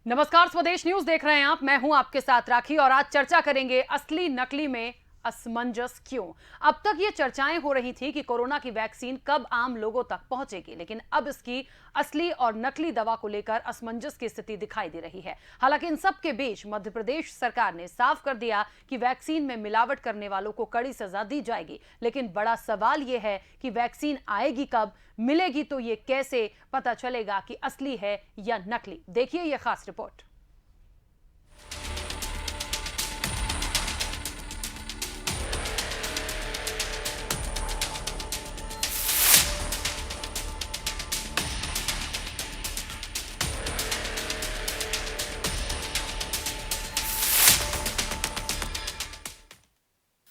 नमस्कार, स्वदेश न्यूज देख रहे हैं आप। मैं हूं आपके साथ राखी और आज चर्चा करेंगे असली नकली में असमंजस क्यों। अब तक ये चर्चाएं हो रही थी कि कोरोना की वैक्सीन कब आम लोगों तक पहुंचेगी, लेकिन अब इसकी असली और नकली दवा को लेकर असमंजस की स्थिति दिखाई दे रही है। हालांकि इन सब के बीच मध्य प्रदेश सरकार ने साफ कर दिया कि वैक्सीन में मिलावट करने वालों को कड़ी सजा दी जाएगी। लेकिन बड़ा सवाल यह है कि वैक्सीन आएगी कब, मिलेगी तो ये कैसे पता चलेगा कि असली है या नकली। देखिए यह खास रिपोर्ट।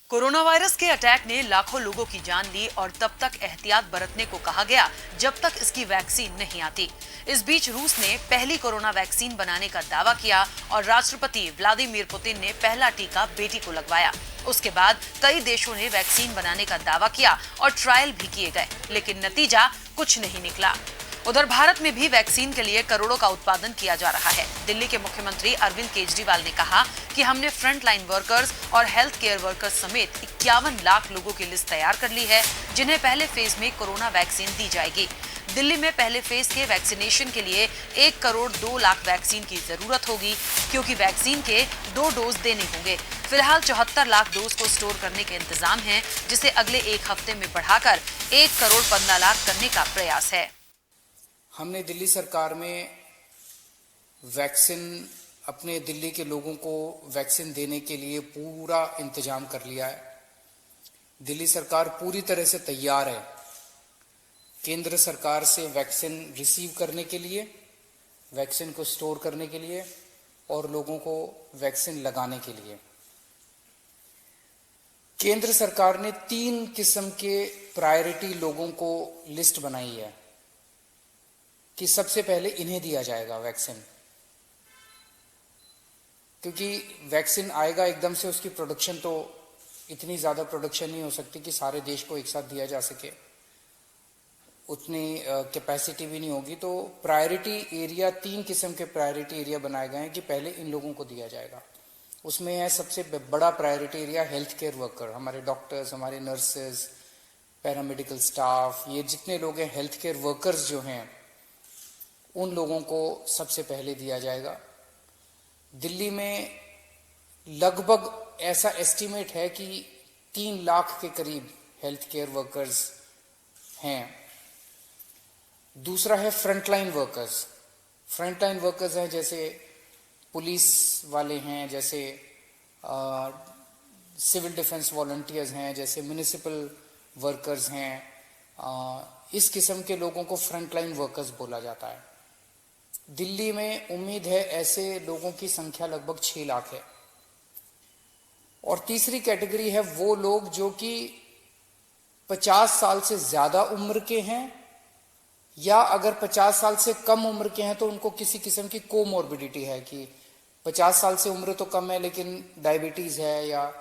कोरोना वायरस के अटैक ने लाखों लोगों की जान ली और तब तक एहतियात बरतने को कहा गया जब तक इसकी वैक्सीन नहीं आती। इस बीच रूस ने पहली कोरोना वैक्सीन बनाने का दावा किया और राष्ट्रपति व्लादिमीर पुतिन ने पहला टीका बेटी को लगवाया। उसके बाद कई देशों ने वैक्सीन बनाने का दावा किया और ट्रायल भी किए गए, लेकिन नतीजा कुछ नहीं निकला। उधर भारत में भी वैक्सीन के लिए करोड़ों का उत्पादन किया जा रहा है। दिल्ली के मुख्यमंत्री अरविंद केजरीवाल ने कहा कि हमने फ्रंट लाइन वर्कर्स और हेल्थ केयर वर्कर्स समेत 51 लाख लोगों की लिस्ट तैयार कर ली है, जिन्हें पहले फेज में कोरोना वैक्सीन दी जाएगी। दिल्ली में पहले फेज के वैक्सीनेशन के लिए 1 करोड़ 2 लाख वैक्सीन की जरूरत होगी, क्योंकि वैक्सीन के 2 डोज देने होंगे। फिलहाल 74 लाख डोज को स्टोर करने के इंतजाम है, जिसे अगले एक हफ्ते में बढ़ाकर 1 करोड़ 15 लाख करने का प्रयास है। हमने दिल्ली सरकार में वैक्सीन अपने दिल्ली के लोगों को वैक्सीन देने के लिए पूरा इंतजाम कर लिया है। दिल्ली सरकार पूरी तरह से तैयार है केंद्र सरकार से वैक्सीन रिसीव करने के लिए, वैक्सीन को स्टोर करने के लिए और लोगों को वैक्सीन लगाने के लिए। केंद्र सरकार ने 3 किस्म के प्रायोरिटी लोगों को लिस्ट बनाई है कि सबसे पहले इन्हें दिया जाएगा वैक्सीन, क्योंकि वैक्सीन आएगा एकदम से, उसकी प्रोडक्शन तो इतनी ज़्यादा प्रोडक्शन नहीं हो सकती कि सारे देश को एक साथ दिया जा सके, उतनी कैपेसिटी भी नहीं होगी। तो प्रायोरिटी एरिया, 3 किस्म के प्रायोरिटी एरिया बनाए गए हैं कि पहले इन लोगों को दिया जाएगा। उसमें है सबसे बड़ा priority area health care worker, हमारे डॉक्टर्स, हमारे नर्सेज, पैरामेडिकल स्टाफ, ये जितने लोग हैं हेल्थ केयर वर्कर्स जो हैं, उन लोगों को सबसे पहले दिया जाएगा। दिल्ली में लगभग ऐसा एस्टीमेट है कि 3 लाख के करीब हेल्थ केयर वर्कर्स हैं। दूसरा है फ्रंटलाइन वर्कर्स। फ्रंटलाइन वर्कर्स हैं जैसे पुलिस वाले हैं, जैसे सिविल डिफेंस वॉलंटियर्स हैं, जैसे म्युनिसिपल वर्कर्स हैं। इस किस्म के लोगों को फ्रंटलाइन वर्कर्स बोला जाता है। दिल्ली में उम्मीद है ऐसे लोगों की संख्या लगभग 6 लाख है। और तीसरी कैटेगरी है वो लोग जो कि 50 साल से ज्यादा उम्र के हैं, या अगर 50 साल से कम उम्र के हैं तो उनको किसी किस्म की कोमॉर्बिडिटी है कि 50 साल से उम्र तो कम है लेकिन डायबिटीज है या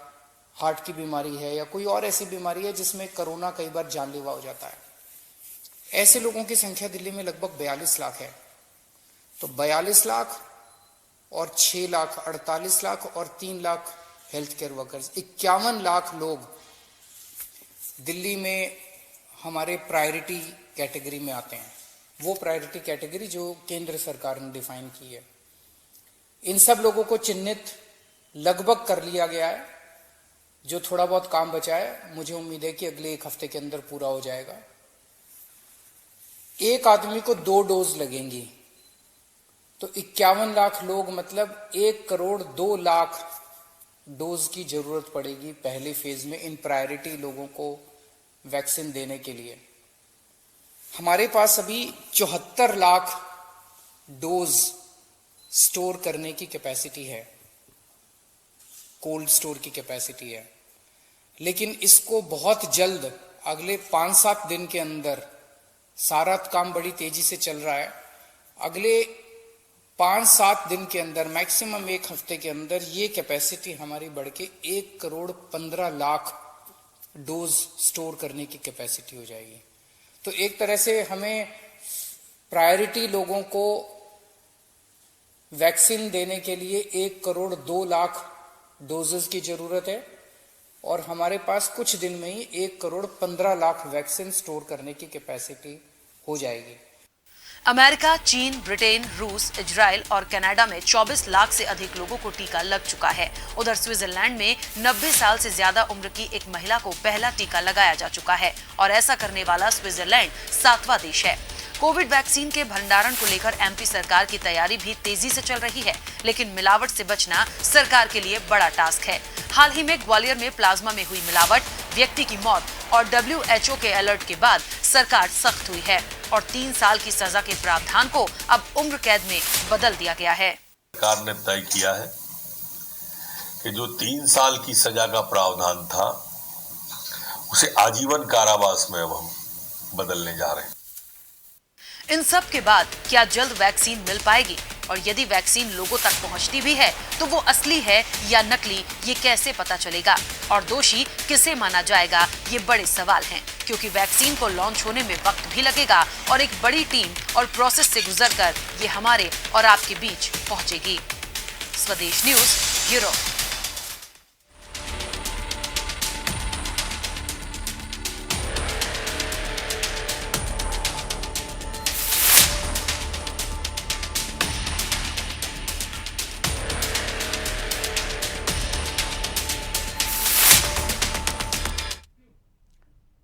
हार्ट की बीमारी है या कोई और ऐसी बीमारी है जिसमें कोरोना कई बार जानलेवा हो जाता है। ऐसे लोगों की संख्या दिल्ली में लगभग 42 लाख है। तो 42 लाख और 6 लाख 48 लाख और 3 lakh health care workers, 51 lakh लोग दिल्ली में हमारे प्रायोरिटी कैटेगरी में आते हैं। वो प्रायोरिटी कैटेगरी जो केंद्र सरकार ने डिफाइन की है। इन सब लोगों को चिन्हित लगभग कर लिया गया है। जो थोड़ा बहुत काम बचा है, मुझे उम्मीद है कि अगले एक हफ्ते के अंदर पूरा हो जाएगा। एक आदमी को 2 डोज लगेंगी, तो 51 लाख लोग मतलब 1 करोड़ 2 लाख डोज की जरूरत पड़ेगी पहले फेज में इन प्रायोरिटी लोगों को वैक्सीन देने के लिए। हमारे पास अभी 74 लाख डोज स्टोर करने की कैपेसिटी है, कोल्ड स्टोर की कैपेसिटी है, लेकिन इसको बहुत जल्द अगले 5-7 दिन के अंदर, सारा काम बड़ी तेजी से चल रहा है, अगले 5-7 दिन के अंदर, मैक्सिमम एक हफ्ते के अंदर ये कैपेसिटी हमारी बढ़ के 1 करोड़ 15 लाख डोज स्टोर करने की कैपेसिटी हो जाएगी। तो एक तरह से हमें प्रायोरिटी लोगों को वैक्सीन देने के लिए 1,02,00,000 डोजेस की जरूरत है और हमारे पास कुछ दिन में ही 1,15,00,000 वैक्सीन स्टोर करने की कैपेसिटी हो जाएगी। अमेरिका, चीन, ब्रिटेन, रूस, इजराइल और कनाडा में 24 लाख से अधिक लोगों को टीका लग चुका है। उधर स्विट्जरलैंड में 90 साल से ज्यादा उम्र की एक महिला को पहला टीका लगाया जा चुका है और ऐसा करने वाला स्विट्जरलैंड 7वां देश है। कोविड वैक्सीन के भंडारण को लेकर एमपी सरकार की तैयारी भी तेजी से चल रही है, लेकिन मिलावट से बचना सरकार के लिए बड़ा टास्क है। हाल ही में ग्वालियर में प्लाज्मा में हुई मिलावट, व्यक्ति की मौत और WHO के अलर्ट के बाद सरकार सख्त हुई है और 3 साल की सजा के प्रावधान को अब उम्र कैद में बदल दिया गया है। सरकार ने तय किया है कि जो 3 साल की सजा का प्रावधान था उसे आजीवन कारावास में अब हम बदलने जा रहे हैं। इन सब के बाद क्या जल्द वैक्सीन मिल पाएगी और यदि वैक्सीन लोगों तक पहुंचती भी है तो वो असली है या नकली, ये कैसे पता चलेगा और दोषी किसे माना जाएगा, ये बड़े सवाल हैं क्योंकि वैक्सीन को लॉन्च होने में वक्त भी लगेगा और एक बड़ी टीम और प्रोसेस से गुजरकर ये हमारे और आपके बीच पहुंचेगी। स्वदेश न्यूज, ब्यूरो।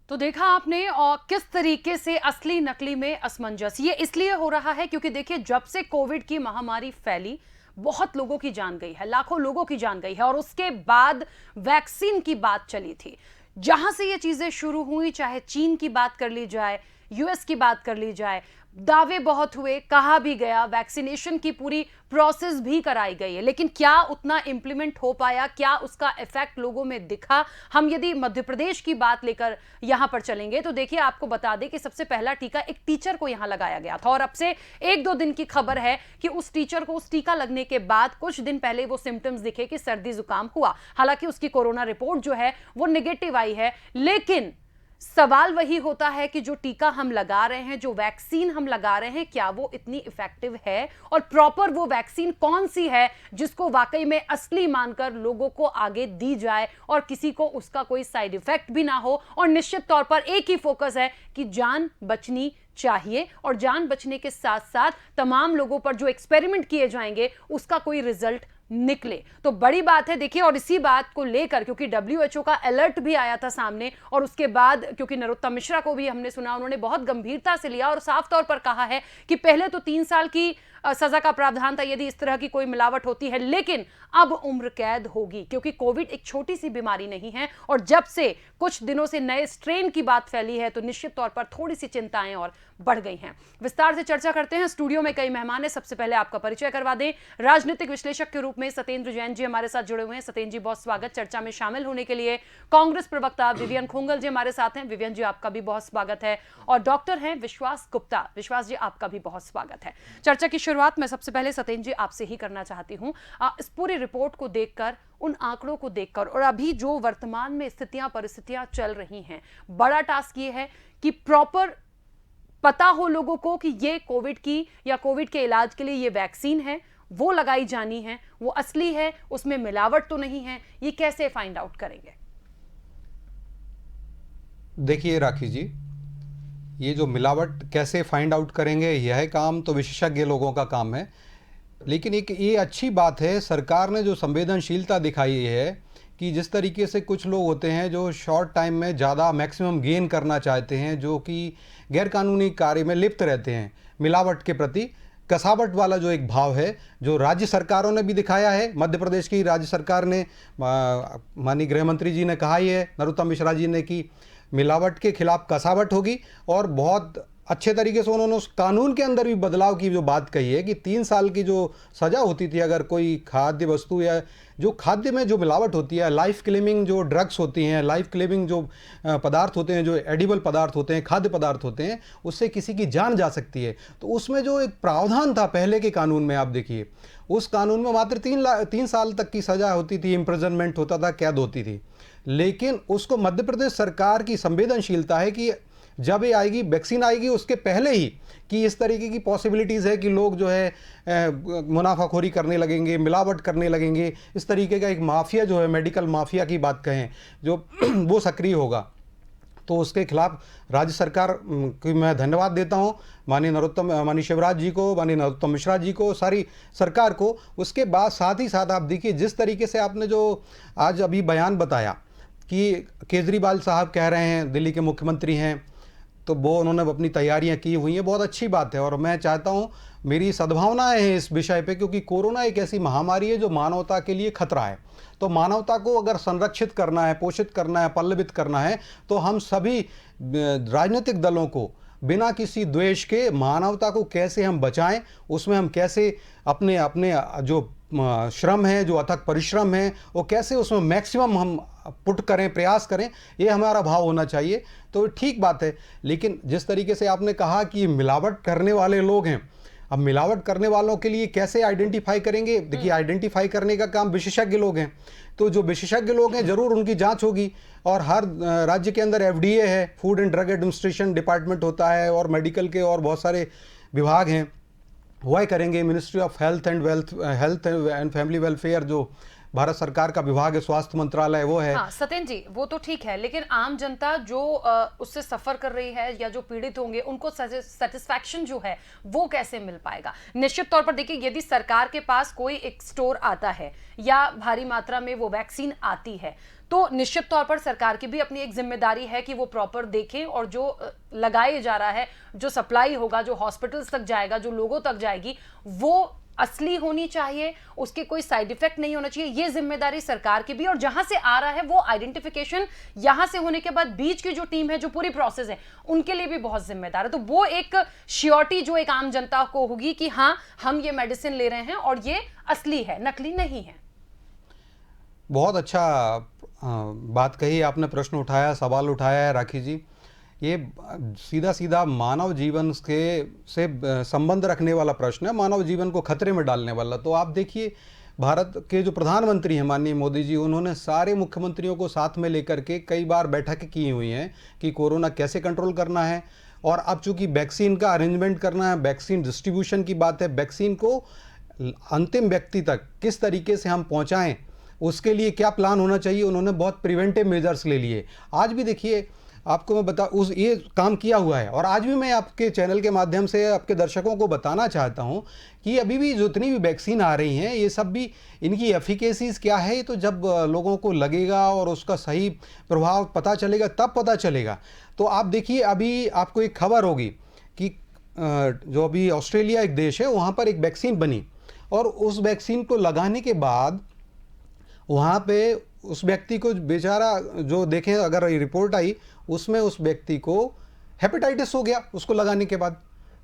तो देखा आपने और किस तरीके से असली नकली में असमंजस ये इसलिए हो रहा है क्योंकि देखिए जब से कोविड की महामारी फैली बहुत लोगों की जान गई है, लाखों लोगों की जान गई है और उसके बाद वैक्सीन की बात चली थी। जहां से ये चीजें शुरू हुई, चाहे चीन की बात कर ली जाए, यूएस की बात कर ली जाए, दावे बहुत हुए, कहा भी गया, वैक्सीनेशन की पूरी प्रोसेस भी कराई गई है, लेकिन क्या उतना इंप्लीमेंट हो पाया, क्या उसका इफेक्ट लोगों में दिखा? हम यदि मध्य प्रदेश की बात लेकर यहां पर चलेंगे तो देखिए आपको बता दें कि सबसे पहला टीका एक टीचर को यहां लगाया गया था और अब से 1-2 दिन की खबर है कि उस टीचर को उस टीका लगने के बाद कुछ दिन पहले वो सिम्टम्स दिखे कि सर्दी जुकाम हुआ। हालांकि उसकी कोरोना रिपोर्ट जो है वो नेगेटिव आई है, लेकिन सवाल वही होता है कि जो टीका हम लगा रहे हैं, जो वैक्सीन हम लगा रहे हैं, क्या वो इतनी इफेक्टिव है और प्रॉपर वो वैक्सीन कौन सी है जिसको वाकई में असली मानकर लोगों को आगे दी जाए और किसी को उसका कोई साइड इफेक्ट भी ना हो। और निश्चित तौर पर एक ही फोकस है कि जान बचनी चाहिए और जान बचने के साथ साथ तमाम लोगों पर जो एक्सपेरिमेंट किए जाएंगे उसका कोई रिजल्ट निकले तो बड़ी बात है। देखिए और इसी बात को लेकर क्योंकि WHO का अलर्ट भी आया था सामने और उसके बाद क्योंकि नरोत्तम मिश्रा को भी हमने सुना, उन्होंने बहुत गंभीरता से लिया और साफ तौर पर कहा है कि पहले तो 3 साल की सजा का प्रावधान था यदि इस तरह की कोई मिलावट होती है, लेकिन अब उम्र कैद होगी क्योंकि कोविड एक छोटी सी बीमारी नहीं है और जब से कुछ दिनों से नए स्ट्रेन की बात फैली है तो निश्चित तौर पर थोड़ी सी चिंताएं और बढ़ गई हैं। विस्तार से चर्चा करते हैं। स्टूडियो में कई मेहमान हैं। सबसे पहले आपका परिचय करवा दें। राजनीतिक विश्लेषक के रूप में सत्येंद्र जैन जी हमारे साथ जुड़े हुए हैं। सत्येंद्र जी बहुत स्वागत चर्चा में शामिल होने के लिए। कांग्रेस प्रवक्ता विवियन खोंगल जी हमारे साथ हैं। विवियन जी आपका भी बहुत स्वागत है। और डॉक्टर हैं विश्वास गुप्ता। विश्वास जी आपका भी बहुत स्वागत है। चर्चा की शुरुआत मैं सबसे पहले सत्येंद्र जी आपसे ही करना चाहती हूं। इस पूरी रिपोर्ट को देखकर, उन आंकड़ों को देखकर और अभी जो वर्तमान में परिस्थितियां चल रही हैं, बड़ा टास्क ये है कि प्रॉपर पता हो लोगों को कि ये कोविड की या कोविड के इलाज के लिए ये वैक्सीन है, वो लगाई जानी है, वो असली है, उसमें मिलावट तो नहीं है। ये कैसे फाइंड आउट करेंगे? देखिए राखी जी, ये जो मिलावट कैसे फाइंड आउट करेंगे, यह काम तो विशेषज्ञ लोगों का काम है। लेकिन एक ये अच्छी बात है, सरकार ने जो संवेदनशीलता दिखाई है कि जिस तरीके से कुछ लोग होते हैं जो शॉर्ट टाइम में ज़्यादा मैक्सिमम गेन करना चाहते हैं, जो कि गैरकानूनी कार्य में लिप्त रहते हैं, मिलावट के प्रति कसावट वाला जो एक भाव है जो राज्य सरकारों ने भी दिखाया है। मध्य प्रदेश की राज्य सरकार ने, माननीय गृह मंत्री जी ने कहा ही है, नरोत्तम मिश्रा जी ने, कि मिलावट के खिलाफ कसावट होगी और बहुत अच्छे तरीके से उन्होंने उस कानून के अंदर भी बदलाव की जो बात कही है कि 3 साल की जो सज़ा होती थी अगर कोई खाद्य वस्तु या जो खाद्य में जो मिलावट होती है, लाइफ क्लेमिंग जो ड्रग्स होती हैं, लाइफ क्लेमिंग जो पदार्थ होते हैं, जो एडिबल पदार्थ होते हैं, खाद्य पदार्थ होते हैं, उससे किसी की जान जा सकती है। तो उसमें जो एक प्रावधान था पहले के कानून में, आप देखिए उस कानून में मात्र 3 साल तक की सज़ा होती थी, इम्प्रिजनमेंट होता था, कैद होती थी। लेकिन उसको मध्य प्रदेश सरकार की संवेदनशीलता है कि जब ये आएगी, वैक्सीन आएगी उसके पहले ही कि इस तरीके की पॉसिबिलिटीज़ है कि लोग जो है मुनाफाखोरी करने लगेंगे, मिलावट करने लगेंगे, इस तरीके का एक माफिया जो है, मेडिकल माफिया की बात कहें, जो वो सक्रिय होगा, तो उसके खिलाफ राज्य सरकार की मैं धन्यवाद देता हूं, माननीय शिवराज जी को, माननीय नरोत्तम मिश्रा जी को, सारी सरकार को। उसके बाद साथ ही साथ आप देखिए जिस तरीके से आपने जो आज अभी बयान बताया कि केजरीवाल साहब कह रहे हैं, दिल्ली के मुख्यमंत्री हैं, तो वो उन्होंने अपनी तैयारियां की हुई हैं, बहुत अच्छी बात है। और मैं चाहता हूं, मेरी सद्भावनाएं हैं इस विषय पे, क्योंकि कोरोना एक ऐसी महामारी है जो मानवता के लिए खतरा है। तो मानवता को अगर संरक्षित करना है, पोषित करना है, पल्लवित करना है, तो हम सभी राजनीतिक दलों को बिना किसी द्वेष के मानवता को कैसे हम बचाएं, उसमें हम कैसे अपने अपने जो श्रम है, जो अथक परिश्रम है, वो कैसे उसमें मैक्सिमम हम पुट करें, प्रयास करें, ये हमारा भाव होना चाहिए। तो ठीक बात है। लेकिन जिस तरीके से आपने कहा कि मिलावट करने वाले लोग हैं, अब मिलावट करने वालों के लिए कैसे आइडेंटिफाई करेंगे? देखिए, आइडेंटिफाई करने का काम विशेषज्ञ लोग हैं, तो जो विशेषज्ञ लोग हैं जरूर उनकी जांच होगी। और हर राज्य के अंदर FDA है, food and drug administration department होता है, और मेडिकल के और बहुत सारे विभाग हैं, वह करेंगे। Ministry of health and family welfare जो भारत सरकार का विभाग है, स्वास्थ्य मंत्रालय, वो है। हाँ सत्येंद्र जी, वो तो ठीक है, लेकिन आम जनता जो उससे सफर कर रही है या जो पीड़ित होंगे, उनको सेटिस्फैक्शन जो है वो कैसे मिल पाएगा? निश्चित तौर पर देखिए, यदि सरकार के पास कोई एक स्टोर आता है या भारी मात्रा में वो वैक्सीन आती है, तो निश्चित तौर पर सरकार की भी अपनी एक जिम्मेदारी है कि वो प्रॉपर देखें, और जो लगाए जा रहा है, जो सप्लाई होगा, जो हॉस्पिटल्स तक जाएगा, जो लोगों तक जाएगी, वो असली होनी चाहिए, उसके कोई साइड इफेक्ट नहीं होना चाहिए। ये जिम्मेदारी सरकार की भी, और जहां से आ रहा है वो आइडेंटिफिकेशन यहां से होने के बाद बीच की जो टीम है, जो पूरी प्रोसेस है, उनके लिए भी बहुत जिम्मेदार है। तो वो एक श्योरिटी जो एक आम जनता को होगी कि हाँ, हम ये मेडिसिन ले रहे हैं और ये असली है, नकली नहीं है। बहुत अच्छा बात कही आपने, प्रश्न उठाया, सवाल उठाया है राखी जी। ये सीधा सीधा मानव जीवन से संबंध रखने वाला प्रश्न है, मानव जीवन को खतरे में डालने वाला। तो आप देखिए, भारत के जो प्रधानमंत्री हैं माननीय मोदी जी, उन्होंने सारे मुख्यमंत्रियों को साथ में लेकर के कई बार बैठकें की हुई हैं कि कोरोना कैसे कंट्रोल करना है। और अब चूंकि वैक्सीन का अरेंजमेंट करना है, वैक्सीन डिस्ट्रीब्यूशन की बात है, वैक्सीन को अंतिम व्यक्ति तक किस तरीके से हम पहुँचाएँ, उसके लिए क्या प्लान होना चाहिए, उन्होंने बहुत प्रिवेंटिव मेजर्स ले लिए। आज भी देखिए, आपको मैं ये काम किया हुआ है, और आज भी मैं आपके चैनल के माध्यम से आपके दर्शकों को बताना चाहता हूं कि अभी भी जितनी भी वैक्सीन आ रही हैं, ये सब भी इनकी एफिकेसीज क्या है, तो जब लोगों को लगेगा और उसका सही प्रभाव पता चलेगा, तब पता चलेगा। तो आप देखिए, अभी आपको एक खबर होगी कि जो अभी ऑस्ट्रेलिया एक देश है, वहाँ पर एक वैक्सीन बनी, और उस वैक्सीन को लगाने के बाद वहाँ पे उस व्यक्ति को बेचारा, जो देखें अगर रिपोर्ट आई, उसमें उस व्यक्ति को हेपेटाइटिस हो गया उसको लगाने के बाद।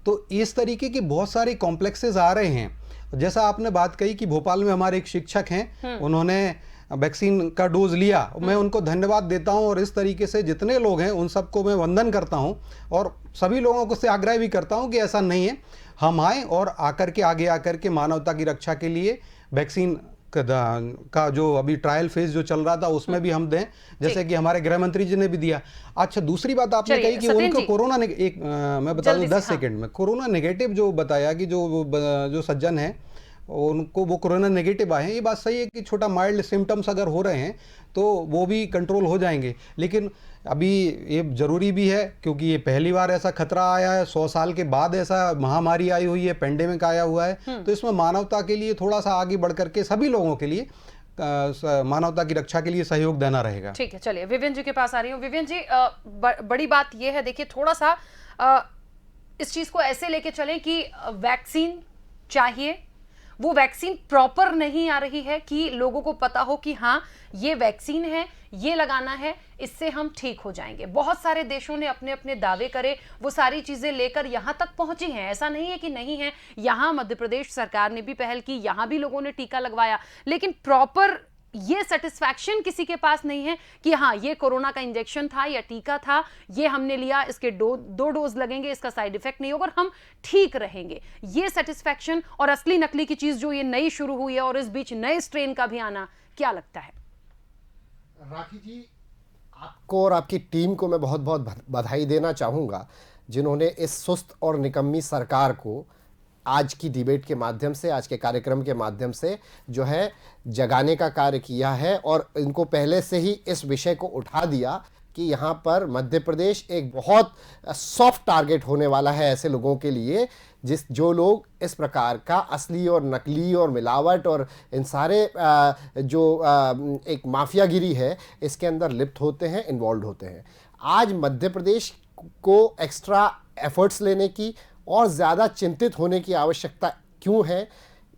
तो इस तरीके के बहुत सारे कॉम्प्लेक्सेस आ रहे हैं। जैसा आपने बात कही कि भोपाल में हमारे एक शिक्षक हैं, उन्होंने वैक्सीन का डोज लिया, मैं उनको धन्यवाद देता हूं। और इस तरीके से जितने लोग हैं उन सबको मैं वंदन करता हूं, और सभी लोगों को से आग्रह भी करता हूं कि ऐसा नहीं है, हम आए और आकर के आगे आकर के मानवता की रक्षा के लिए वैक्सीन का जो अभी ट्रायल फेज जो चल रहा था उसमें भी हम दें, जैसे कि हमारे गृह मंत्री जी ने भी दिया। अच्छा, दूसरी बात आपने कही कि उनको कोरोना मैं बता दूं 10 सेकंड में, कोरोना नेगेटिव जो बताया कि जो सज्जन है उनको वो कोरोना नेगेटिव आए हैं, ये बात सही है कि छोटा माइल्ड सिम्टम्स अगर हो रहे हैं तो वो भी कंट्रोल हो जाएंगे। लेकिन अभी ये जरूरी भी है, क्योंकि ये पहली बार ऐसा खतरा आया है, 100 साल के बाद ऐसा महामारी आई हुई है, पेंडेमिक आया हुआ है। तो इसमें मानवता के लिए थोड़ा सा आगे बढ़ करके सभी लोगों के लिए मानवता की रक्षा के लिए सहयोग देना रहेगा। ठीक है, चलिए विवेन जी के पास आ रही हूँ। विवेन जी, बड़ी बात यह है, देखिए थोड़ा सा इस चीज को ऐसे लेके चलें कि वैक्सीन चाहिए, वो वैक्सीन प्रॉपर नहीं आ रही है कि लोगों को पता हो कि हाँ ये वैक्सीन है, ये लगाना है, इससे हम ठीक हो जाएंगे। बहुत सारे देशों ने अपने अपने दावे करे, वो सारी चीजें लेकर यहां तक पहुंची हैं, ऐसा नहीं है कि नहीं है। यहां मध्य प्रदेश सरकार ने भी पहल की, यहां भी लोगों ने टीका लगवाया, लेकिन प्रॉपर ये सेटिस्फैक्शन किसी के पास नहीं है कि हाँ ये कोरोना का इंजेक्शन था या टीका था, ये हमने लिया, इसके दो डोज लगेंगे, इसका साइड इफेक्ट नहीं होगा और हम ठीक रहेंगे। ये सेटिस्फैक्शन और असली नकली की चीज जो ये नई शुरू हुई है और इस बीच नए स्ट्रेन का भी आना, क्या लगता है? राखी जी, आपको और आपकी टीम को मैं बहुत बहुत बधाई देना चाहूँगा, जिन्होंने इस सुस्त और निकम्मी सरकार को आज की डिबेट के माध्यम से, आज के कार्यक्रम के माध्यम से जो है जगाने का कार्य किया है, और इनको पहले से ही इस विषय को उठा दिया कि यहाँ पर मध्य प्रदेश एक बहुत सॉफ्ट टारगेट होने वाला है ऐसे लोगों के लिए जो लोग इस प्रकार का असली और नकली और मिलावट और इन सारे एक माफियागिरी है इसके अंदर लिप्त होते हैं, इन्वॉल्व होते हैं। आज मध्य प्रदेश को एक्स्ट्रा एफर्ट्स लेने की और ज़्यादा चिंतित होने की आवश्यकता क्यों है,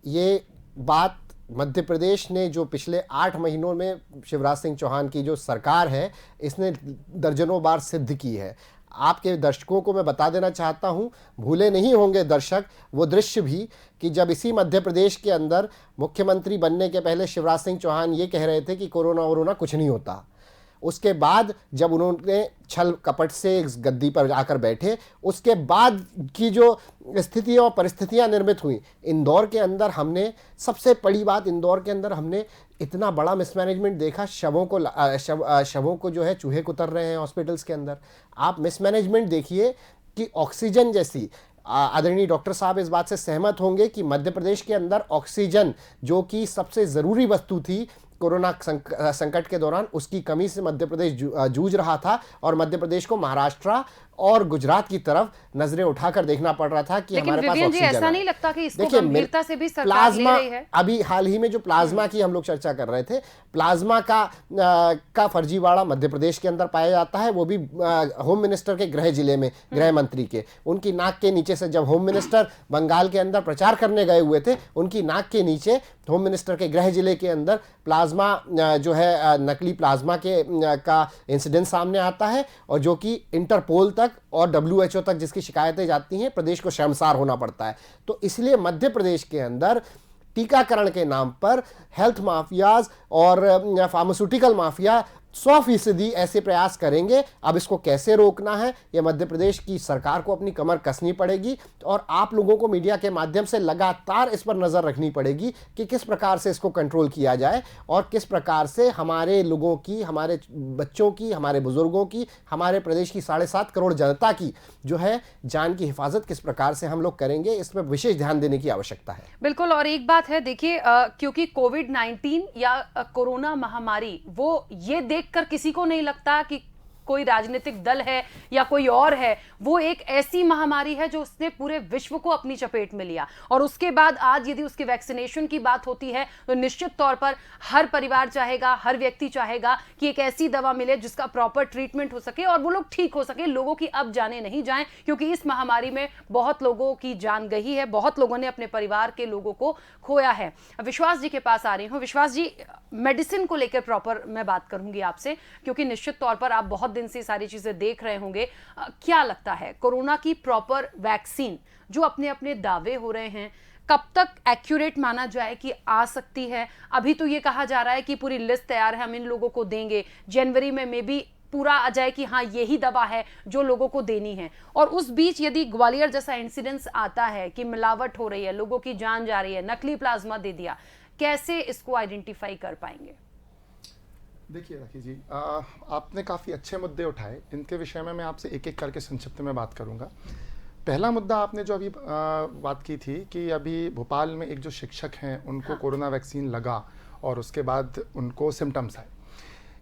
ये बात मध्य प्रदेश ने जो पिछले 8 महीनों में शिवराज सिंह चौहान की जो सरकार है इसने दर्जनों बार सिद्ध की है। आपके दर्शकों को मैं बता देना चाहता हूं, भूले नहीं होंगे दर्शक वो दृश्य भी कि जब इसी मध्य प्रदेश के अंदर मुख्यमंत्री बनने के पहले शिवराज सिंह चौहान ये कह रहे थे कि कोरोना वोरोना कुछ नहीं होता। उसके बाद जब उन्होंने छल कपट से इस गद्दी पर आकर बैठे, उसके बाद की जो स्थितियाँ और परिस्थितियाँ निर्मित हुई इंदौर के अंदर, हमने सबसे बड़ी बात इंदौर के अंदर हमने इतना बड़ा मिसमैनेजमेंट देखा। शवों को जो है चूहे कुतर रहे हैं हॉस्पिटल्स के अंदर। आप मिसमैनेजमेंट देखिए कि ऑक्सीजन जैसी, आदरणीय डॉक्टर साहब इस बात से सहमत होंगे कि मध्य प्रदेश के अंदर ऑक्सीजन जो कि सबसे ज़रूरी वस्तु थी कोरोना संकट के दौरान, उसकी कमी से मध्य प्रदेश जूझ रहा था, और मध्य प्रदेश को महाराष्ट्र और गुजरात की तरफ नजरें उठाकर देखना पड़ रहा था कि हमारे पास ऑक्सीजन है। ऐसा नहीं लगता कि इसको गंभीरता से भी सरकार ले रही है? अभी हाल ही में जो प्लाज्मा की हम लोग चर्चा कर रहे थे, प्लाज्मा का फर्जीवाड़ा मध्य प्रदेश के अंदर पाया जाता है, वो भी होम मिनिस्टर के गृह जिले में, गृह मंत्री के, उनकी नाक के नीचे से, जब होम मिनिस्टर बंगाल के अंदर प्रचार करने गए हुए थे, उनकी नाक के नीचे होम मिनिस्टर के गृह जिले के अंदर प्लाज्मा जो है नकली प्लाज्मा का इंसिडेंट सामने आता है, और जो कि इंटरपोल तक और WHO तक जिसकी शिकायतें जाती हैं, प्रदेश को शर्मसार होना पड़ता है। तो इसलिए मध्य प्रदेश के अंदर टीकाकरण के नाम पर हेल्थ माफियाज और फार्मास्यूटिकल माफिया 100% ऐसे प्रयास करेंगे। अब इसको कैसे रोकना है, ये मध्य प्रदेश की सरकार को अपनी कमर कसनी पड़ेगी, और आप लोगों को मीडिया के माध्यम से लगातार इस पर नज़र रखनी पड़ेगी कि किस प्रकार से इसको कंट्रोल किया जाए, और किस प्रकार से हमारे लोगों की, हमारे बच्चों की, हमारे बुजुर्गों की, हमारे प्रदेश की 7.5 करोड़ जनता की जो है जान की हिफाजत किस प्रकार से हम लोग करेंगे, इस पर विशेष ध्यान देने की आवश्यकता है। बिल्कुल। और एक बात है, देखिए, क्योंकि कोविड-19 या कोरोना महामारी, वो ये देखकर किसी को नहीं लगता कि कोई राजनीतिक दल है या कोई और है, वो एक ऐसी महामारी है जो उसने पूरे विश्व को अपनी चपेट में लिया। और उसके बाद आज यदि उसके वैक्सीनेशन की बात होती है तो निश्चित तौर पर हर परिवार चाहेगा, हर व्यक्ति चाहेगा कि एक ऐसी दवा मिले जिसका प्रॉपर ट्रीटमेंट हो सके और वो लोग ठीक हो सके, लोगों की अब जाने नहीं जाएं, क्योंकि इस महामारी में बहुत लोगों की जान गई है, बहुत लोगों ने अपने परिवार के लोगों को खोया है। विश्वास जी के पास आ रही हूँ। विश्वास जी, मेडिसिन को लेकर प्रॉपर मैं बात करूंगी आपसे, क्योंकि निश्चित तौर पर आप बहुत दिन से सारी चीजें देख रहे होंगे। क्या लगता है, कोरोना की प्रॉपर वैक्सीन जो अपने अपने दावे हो रहे हैं, कब तक एक्यूरेट माना जाए कि आ सकती है? अभी तो ये कहा जा रहा है कि पूरी लिस्ट तैयार है, हम इन लोगों को देंगे, जनवरी में मे बी पूरा आ जाए कि हाँ यही दवा है जो लोगों को देनी है। और उस बीच यदि ग्वालियर जैसा इंसिडेंस आता है कि मिलावट हो रही है, लोगों की जान जा रही है, नकली प्लाज्मा दे दिया, कैसे इसको आइडेंटिफाई कर पाएंगे? देखिए राखी जी, आपने काफ़ी अच्छे मुद्दे उठाए, इनके विषय में मैं आपसे एक एक करके संक्षिप्त में बात करूंगा। पहला मुद्दा आपने जो अभी बात की थी कि अभी भोपाल में एक जो शिक्षक हैं उनको कोरोना वैक्सीन लगा और उसके बाद उनको सिम्टम्स आए।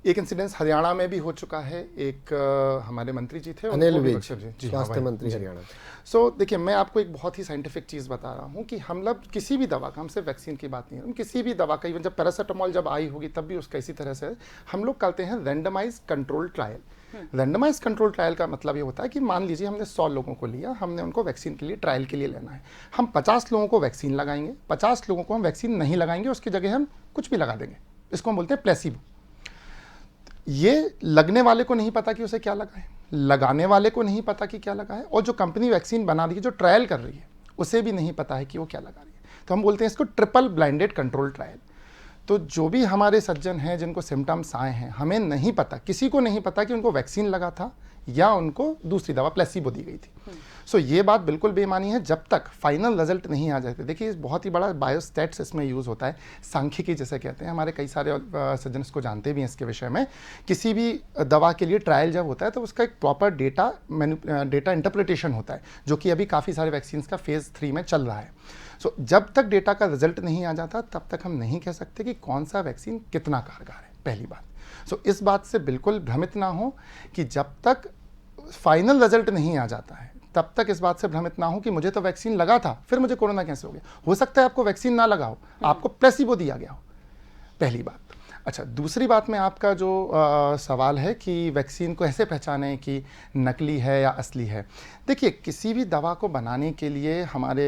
एक इंसिडेंस हरियाणा में भी हो चुका है, एक हमारे मंत्री जी थे, अनिल विज, स्वास्थ्य मंत्री हरियाणा। सो देखिए, मैं आपको एक बहुत ही साइंटिफिक चीज़ बता रहा हूँ कि हम लोग किसी भी दवा का, हमसे वैक्सीन की बात नहीं है, हम किसी भी दवा का, इवन जब पैरासीटामोल जब आई होगी तब भी उसका इसी तरह से हम लोग करते हैं randomise control trial. Randomise control trial का मतलब ये होता है कि मान लीजिए हमने 100 लोगों को लिया, हमने उनको वैक्सीन के लिए ट्रायल के लिए लेना है, हम 50 लोगों को वैक्सीन लगाएंगे, 50 लोगों को हम वैक्सीन नहीं लगाएंगे, उसकी जगह हम कुछ भी लगा देंगे, इसको हम बोलते हैं प्लेसिबो। ये लगने वाले को नहीं पता कि उसे क्या लगा है, लगाने वाले को नहीं पता कि क्या लगा है, और जो कंपनी वैक्सीन बना रही है, जो ट्रायल कर रही है, उसे भी नहीं पता है कि वो क्या लगा रही है। तो हम बोलते हैं इसको ट्रिपल ब्लाइंडेड कंट्रोल ट्रायल। तो जो भी हमारे सज्जन हैं जिनको सिम्टम्स आए हैं, हमें नहीं पता, किसी को नहीं पता कि उनको वैक्सीन लगा था या उनको दूसरी दवा प्लेसिबो दी गई थी। सो ये बात बिल्कुल बेईमानी है जब तक फाइनल रिजल्ट नहीं आ जाते। देखिए बहुत ही बड़ा बायोस्टैट्स इसमें यूज़ होता है, सांख्यिकी जिसे कहते हैं। हमारे कई सारे सज्जन इसको जानते भी हैं इसके विषय में। किसी भी दवा के लिए ट्रायल जब होता है तो उसका एक प्रॉपर डेटा इंटरप्रिटेशन होता है, जो कि अभी काफ़ी सारे वैक्सीन का फेज़ 3 में चल रहा है। सो जब तक डेटा का रिजल्ट नहीं आ जाता तब तक हम नहीं कह सकते कि कौन सा वैक्सीन कितना कारगर है, पहली बात। सो इस बात से बिल्कुल भ्रमित ना हो कि जब तक फाइनल रिजल्ट नहीं आ जाता है तब तक इस बात से भ्रमित ना हो कि मुझे तो वैक्सीन लगा था, फिर मुझे कोरोना कैसे हो गया। हो सकता है आपको वैक्सीन ना लगा हो, आपको प्लेसिबो दिया गया हो, पहली बात। अच्छा, दूसरी बात में आपका जो सवाल है कि वैक्सीन को ऐसे पहचानें कि नकली है या असली है। देखिए किसी भी दवा को बनाने के लिए हमारे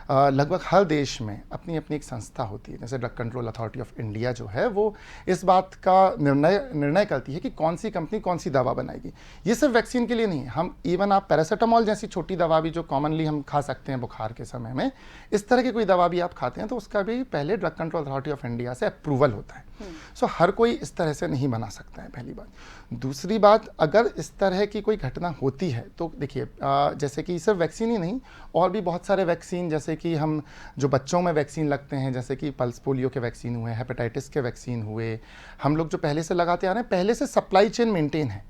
लगभग हर देश में अपनी अपनी एक संस्था होती है। जैसे drug control authority of India जो है वो इस बात का निर्णय करती है कि कौन सी कंपनी कौन सी दवा बनाएगी। ये सिर्फ वैक्सीन के लिए नहीं है, हम इवन आप पैरासीटामॉल जैसी छोटी दवा भी जो कॉमनली हम खा सकते हैं बुखार के समय में, इस तरह की कोई दवा भी आप खाते हैं तो उसका भी पहले drug control authority of India से अप्रूवल होता है। सो हर कोई इस तरह से नहीं बना सकता है, पहली बात। दूसरी बात, अगर इस तरह की कोई घटना होती है तो देखिए जैसे कि सिर्फ वैक्सीन ही नहीं, और भी बहुत सारे वैक्सीन, जैसे कि हम जो बच्चों में वैक्सीन लगते हैं, जैसे कि पल्स पोलियो के वैक्सीन हुए, हेपेटाइटिस के वैक्सीन हुए, हम लोग जो पहले से लगाते आ रहे हैं, पहले से सप्लाई चेन मेंटेन है।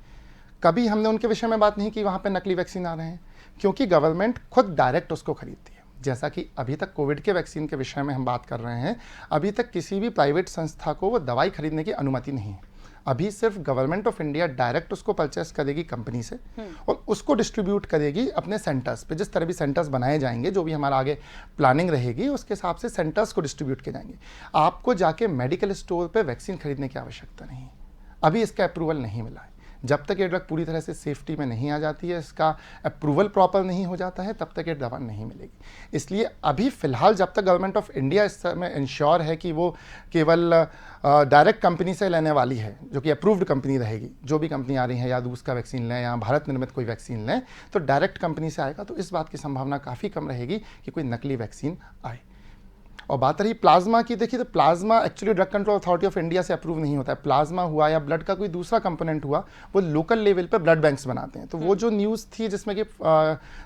कभी हमने उनके विषय में बात नहीं की वहाँ पे नकली वैक्सीन आ रहे हैं, क्योंकि गवर्नमेंट खुद डायरेक्ट उसको खरीदती है। जैसा कि अभी तक कोविड के वैक्सीन के विषय में हम बात कर रहे हैं, अभी तक किसी भी प्राइवेट संस्था को वो दवाई खरीदने की अनुमति नहीं है। अभी सिर्फ गवर्नमेंट ऑफ इंडिया डायरेक्ट उसको परचेस करेगी कंपनी से और उसको डिस्ट्रीब्यूट करेगी अपने सेंटर्स पे। जिस तरह भी सेंटर्स बनाए जाएंगे, जो भी हमारा आगे प्लानिंग रहेगी, उसके हिसाब से सेंटर्स को डिस्ट्रीब्यूट किए जाएंगे। आपको जाके मेडिकल स्टोर पे वैक्सीन खरीदने की आवश्यकता नहीं, अभी इसका अप्रूवल नहीं मिला है। जब तक ये ड्रग पूरी तरह से सेफ्टी में नहीं आ जाती है, इसका अप्रूवल प्रॉपर नहीं हो जाता है, तब तक ये दवा नहीं मिलेगी। इसलिए अभी फ़िलहाल जब तक गवर्नमेंट ऑफ इंडिया इस में इंश्योर है कि वो केवल डायरेक्ट कंपनी से लेने वाली है, जो कि अप्रूव्ड कंपनी रहेगी, जो भी कंपनी आ रही है, या रूस का वैक्सीन लें या भारत निर्मित कोई वैक्सीन लें, तो डायरेक्ट कंपनी से आएगा, तो इस बात की संभावना काफ़ी कम रहेगी कि कोई नकली वैक्सीन आए। और बात रही प्लाज्मा की, देखिए तो plasma actually drug control authority of India से अप्रूव नहीं होता है। प्लाज्मा हुआ या ब्लड का कोई दूसरा कंपोनेंट हुआ, वो लोकल लेवल पे ब्लड बैंक्स बनाते हैं। तो वो जो न्यूज़ थी जिसमें कि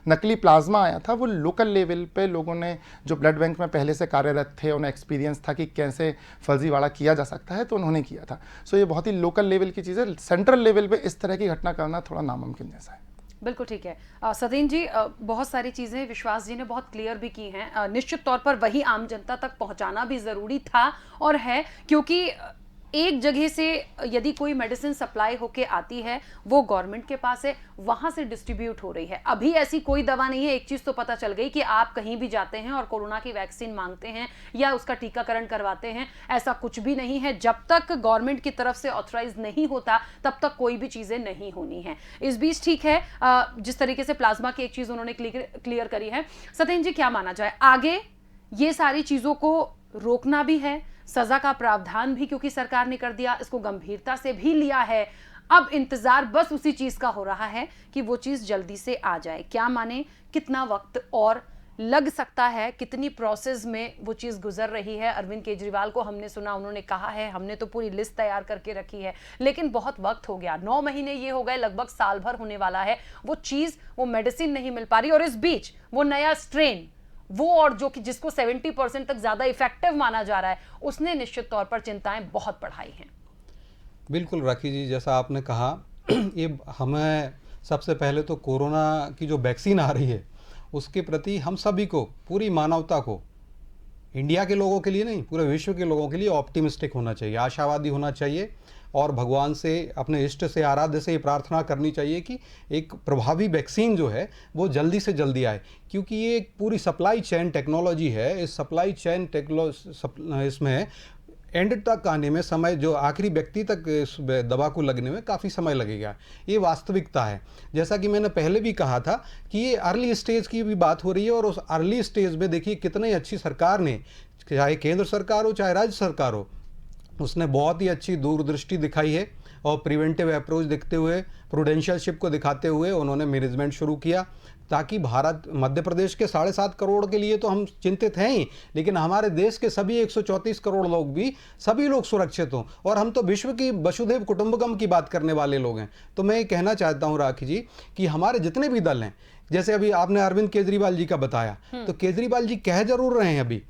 नकली प्लाज्मा आया था, वो लोकल लेवल पे लोगों ने जो ब्लड बैंक में पहले से कार्यरत थे, उन्हें एक्सपीरियंस था कि कैसे फर्जीवाड़ा किया जा सकता है, तो उन्होंने किया था। सो ये बहुत ही लोकल लेवल की चीज़ है। सेंट्रल लेवल पर इस तरह की घटना करना थोड़ा नामुमकिन जैसा है। बिल्कुल ठीक है। सतीन जी, बहुत सारी चीज़ें विश्वास जी ने बहुत क्लियर भी की हैं। निश्चित तौर पर वही आम जनता तक पहुंचाना भी ज़रूरी था और है, क्योंकि एक जगह से यदि कोई मेडिसिन सप्लाई होके आती है, वो गवर्नमेंट के पास है, वहां से डिस्ट्रीब्यूट हो रही है। अभी ऐसी कोई दवा नहीं है। एक चीज़ तो पता चल गई कि आप कहीं भी जाते हैं और कोरोना की वैक्सीन मांगते हैं या उसका टीकाकरण करवाते हैं, ऐसा कुछ भी नहीं है। जब तक गवर्नमेंट की तरफ से ऑथराइज नहीं होता तब तक कोई भी चीज़ें नहीं होनी है। इस बीच ठीक है, जिस तरीके से प्लाज्मा की एक चीज़ उन्होंने क्लियर करी है। सतीन जी, क्या माना जाए आगे? ये सारी चीज़ों को रोकना भी है, सजा का प्रावधान भी क्योंकि सरकार ने कर दिया, इसको गंभीरता से भी लिया है। अब इंतजार बस उसी चीज का हो रहा है कि वो चीज जल्दी से आ जाए। क्या माने, कितना वक्त और लग सकता है, कितनी प्रोसेस में वो चीज गुजर रही है। अरविंद केजरीवाल को हमने सुना, उन्होंने कहा है हमने तो पूरी लिस्ट तैयार करके रखी है, लेकिन बहुत वक्त हो गया, 9 महीने ये हो गए, लगभग साल भर होने वाला है। वो चीज, वो मेडिसिन नहीं मिल पा रही, और इस बीच वो नया स्ट्रेन, वो और जो कि जिसको 70% तक ज्यादा इफेक्टिव माना जा रहा है, उसने निश्चित तौर पर चिंताएं बहुत बढ़ाई हैं। बिल्कुल राखी जी, जैसा आपने कहा, ये हमें सबसे पहले तो कोरोना की जो वैक्सीन आ रही है उसके प्रति हम सभी को, पूरी मानवता को, इंडिया के लोगों के लिए नहीं, पूरे विश्व के लोगों के लिए ऑप्टिमिस्टिक होना चाहिए, आशावादी होना चाहिए, और भगवान से, अपने इष्ट से, आराध्य से ये प्रार्थना करनी चाहिए कि एक प्रभावी वैक्सीन जो है वो जल्दी से जल्दी आए, क्योंकि ये एक पूरी सप्लाई चेन टेक्नोलॉजी है। इस सप्लाई चेन इसमें एंड तक आने में समय, जो आखिरी व्यक्ति तक इस दवा को लगने में काफ़ी समय लगेगा, ये वास्तविकता है। जैसा कि मैंने पहले भी कहा था कि ये अर्ली स्टेज की भी बात हो रही है, और उस अर्ली स्टेज में देखिए कितनी अच्छी सरकार ने, चाहे केंद्र सरकार हो चाहे राज्य सरकार हो, उसने बहुत ही अच्छी दूरदृष्टि दिखाई है और प्रिवेंटिव अप्रोच दिखते हुए, प्रूडेंशियलशिप को दिखाते हुए उन्होंने मैनेजमेंट शुरू किया, ताकि भारत, मध्य प्रदेश के 7.5 करोड़ के लिए तो हम चिंतित हैं ही, लेकिन हमारे देश के सभी 134 करोड़ लोग भी, सभी लोग सुरक्षित हों। और हम तो विश्व की वसुधैव कुटुंबकम की बात करने वाले लोग हैं। तो मैं ये कहना चाहता हूँ राखी जी कि हमारे जितने भी दल हैं, जैसे अभी आपने अरविंद केजरीवाल जी का बताया, तो केजरीवाल जी कह जरूर रहे हैं अभी,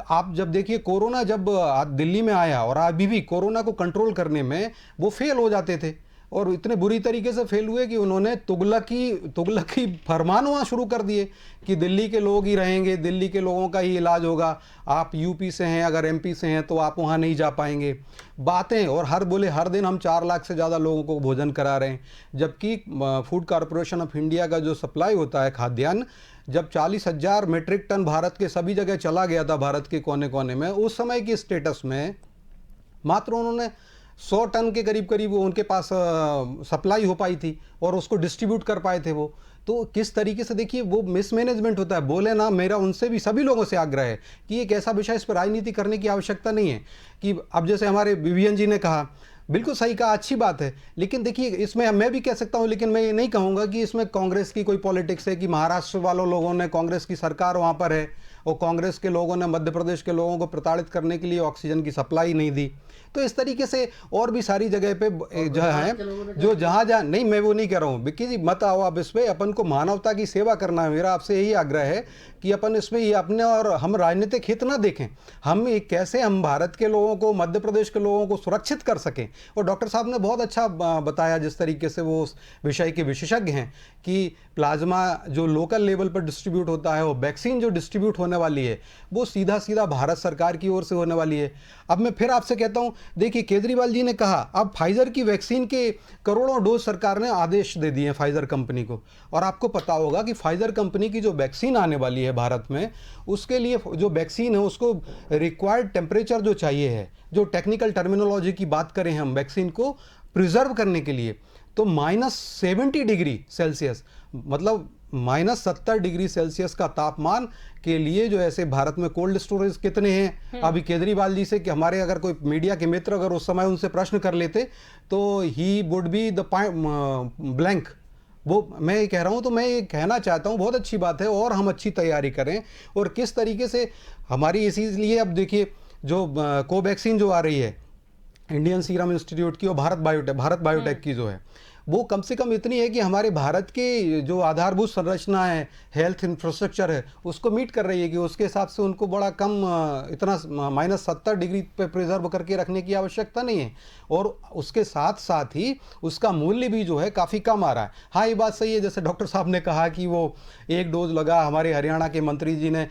आप जब देखिए कोरोना जब दिल्ली में आया और अभी भी कोरोना को कंट्रोल करने में वो फेल हो जाते थे, और इतने बुरी तरीके से फेल हुए कि उन्होंने तुगलकी फरमान वहाँ शुरू कर दिए कि दिल्ली के लोग ही रहेंगे, दिल्ली के लोगों का ही इलाज होगा, आप यूपी से हैं, अगर एमपी से हैं तो आप वहाँ नहीं जा पाएंगे, बातें। और हर दिन हम 4 लाख से ज़्यादा लोगों को भोजन करा रहे हैं, जबकि फूड कॉरपोरेशन ऑफ इंडिया का जो सप्लाई होता है खाद्यान्न, जब 40,000 मीट्रिक टन भारत के सभी जगह चला गया था, भारत के कोने कोने में, उस समय की स्टेटस में मात्र उन्होंने 100 टन के करीब वो उनके पास सप्लाई हो पाई थी और उसको डिस्ट्रीब्यूट कर पाए थे वो। तो किस तरीके से देखिए वो मिसमैनेजमेंट होता है। बोले ना, मेरा उनसे भी, सभी लोगों से आग्रह है कि एक ऐसा विषय, इस पर राजनीति करने की आवश्यकता नहीं है। कि अब जैसे हमारे विवियन जी ने कहा, बिल्कुल सही कहा, अच्छी बात है, लेकिन देखिए इसमें मैं भी कह सकता हूं, लेकिन मैं ये नहीं कहूंगा कि इसमें कांग्रेस की कोई पॉलिटिक्स है, कि महाराष्ट्र वालों लोगों ने, कांग्रेस की सरकार वहां पर है और कांग्रेस के लोगों ने मध्य प्रदेश के लोगों को प्रताड़ित करने के लिए ऑक्सीजन की सप्लाई नहीं दी। तो इस तरीके से और भी सारी जगह पे जो है, जो जहाँ नहीं, मैं वो नहीं कह रहा हूँ विक्की जी, मत आओ आप इस पे, अपन को मानवता की सेवा करना है। मेरा आपसे यही आग्रह है कि अपन इसमें ये अपने और हम राजनीतिक हित ना देखें, हम कैसे हम भारत के लोगों को, मध्य प्रदेश के लोगों को सुरक्षित कर सकें। और डॉक्टर साहब ने बहुत अच्छा बताया, जिस तरीके से वो उस विषय के विशेषज्ञ हैं, कि प्लाज्मा जो लोकल लेवल पर डिस्ट्रीब्यूट होता है, वो वैक्सीन जो डिस्ट्रीब्यूट होने वाली है, वो सीधा भारत सरकार की ओर से होने वाली है। अब मैं फिर आपसे कहता हूं, देखिए केजरीवाल जी ने कहा, अब फाइजर की वैक्सीन के करोड़ों डोज सरकार ने आदेश दे दिए फाइजर कंपनी को। और आपको पता होगा कि फाइजर कंपनी की जो वैक्सीन आने वाली है भारत में, उसके लिए जो वैक्सीन है उसको रिक्वायर्ड टेम्परेचर जो चाहिए है, जो टेक्निकल टर्मिनोलॉजी की बात करें हम, वैक्सीन को प्रिजर्व करने के लिए, तो -70 डिग्री सेल्सियस, मतलब -70 डिग्री सेल्सियस का तापमान के लिए जो ऐसे भारत में कोल्ड स्टोरेज कितने हैं। अभी केजरीवाल जी से, कि हमारे अगर कोई मीडिया के मित्र अगर उस समय उनसे प्रश्न कर लेते तो he would be the blank. वो मैं ये कह रहा हूँ, तो मैं ये कहना चाहता हूँ, बहुत अच्छी बात है और हम अच्छी तैयारी करें। और किस तरीके से हमारी, इसीलिए अब देखिए जो कोवैक्सीन जो आ रही है इंडियन सीरम इंस्टीट्यूट की और भारत बायोटेक की जो है, वो कम से कम इतनी है कि हमारे भारत के जो आधारभूत संरचना है, हेल्थ इंफ्रास्ट्रक्चर है, उसको मीट कर रही है, कि उसके हिसाब से उनको बड़ा कम, इतना -70 डिग्री पे प्रिजर्व करके रखने की आवश्यकता नहीं है। और उसके साथ साथ ही उसका मूल्य भी जो है काफ़ी कम आ रहा है। हाँ, ये बात सही है, जैसे डॉक्टर साहब ने कहा कि वो 1 डोज लगा, हमारे हरियाणा के मंत्री जी ने